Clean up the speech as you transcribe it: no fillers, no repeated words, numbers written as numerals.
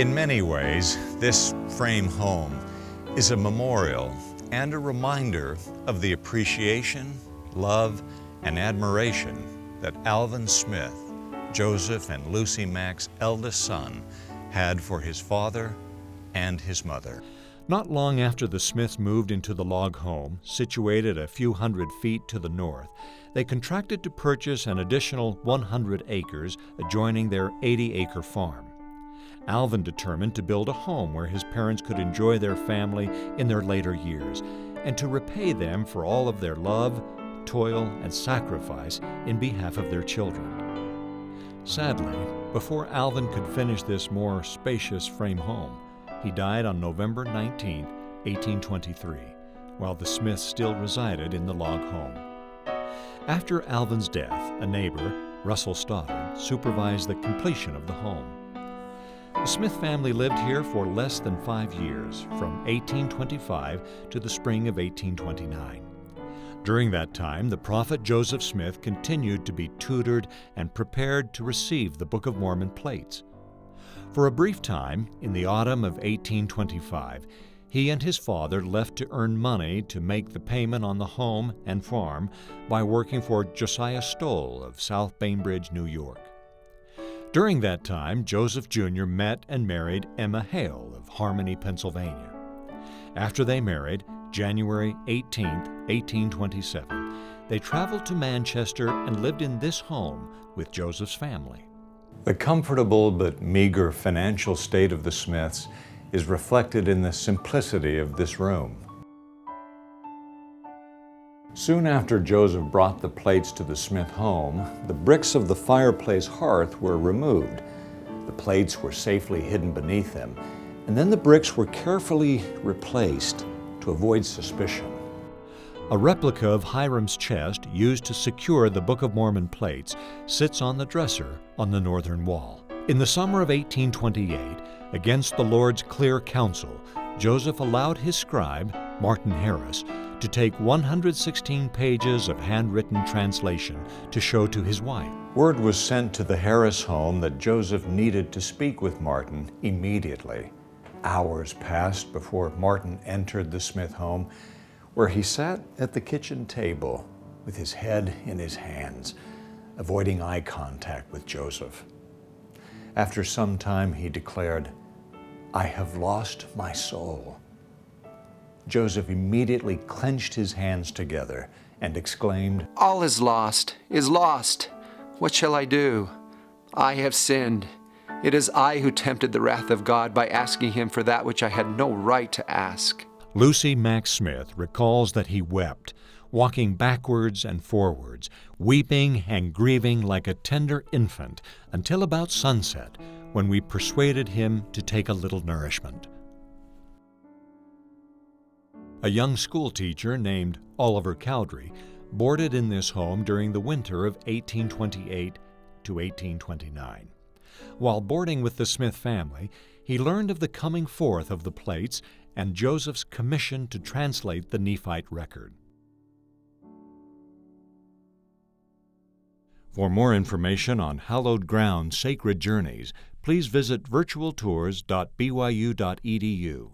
In many ways, this frame home is a memorial and a reminder of the appreciation, love, and admiration that Alvin Smith, Joseph and Lucy Mack's eldest son, had for his father and his mother. Not long after the Smiths moved into the log home, situated a few hundred feet to the north, they contracted to purchase an additional 100 acres adjoining their 80-acre farm. Alvin determined to build a home where his parents could enjoy their family in their later years and to repay them for all of their love, toil, and sacrifice in behalf of their children. Sadly, before Alvin could finish this more spacious frame home, he died on November 19, 1823, while the Smiths still resided in the log home. After Alvin's death, a neighbor, Russell Stoddard, supervised the completion of the home. The Smith family lived here for less than 5 years, from 1825 to the spring of 1829. During that time, the prophet Joseph Smith continued to be tutored and prepared to receive the Book of Mormon plates. For a brief time, in the autumn of 1825, he and his father left to earn money to make the payment on the home and farm by working for Josiah Stoll of South Bainbridge, New York. During that time, Joseph Jr. met and married Emma Hale of Harmony, Pennsylvania. After they married, January 18, 1827, they traveled to Manchester and lived in this home with Joseph's family. The comfortable but meager financial state of the Smiths is reflected in the simplicity of this room. Soon after Joseph brought the plates to the Smith home, the bricks of the fireplace hearth were removed. The plates were safely hidden beneath them, and then the bricks were carefully replaced to avoid suspicion. A replica of Hiram's chest used to secure the Book of Mormon plates sits on the dresser on the northern wall. In the summer of 1828, against the Lord's clear counsel, Joseph allowed his scribe, Martin Harris, to take 116 pages of handwritten translation to show to his wife. Word was sent to the Harris home that Joseph needed to speak with Martin immediately. Hours passed before Martin entered the Smith home, where he sat at the kitchen table with his head in his hands, avoiding eye contact with Joseph. After some time, he declared, "I have lost my soul." Joseph immediately clenched his hands together and exclaimed, "All is lost, is lost. What shall I do? I have sinned. It is I who tempted the wrath of God by asking him for that which I had no right to ask." Lucy Mack Smith recalls that he wept, walking backwards and forwards, weeping and grieving like a tender infant until about sunset, when we persuaded him to take a little nourishment. A young schoolteacher named Oliver Cowdery boarded in this home during the winter of 1828 to 1829. While boarding with the Smith family, he learned of the coming forth of the plates and Joseph's commission to translate the Nephite record. For more information on hallowed ground sacred journeys, please visit virtualtours.byu.edu.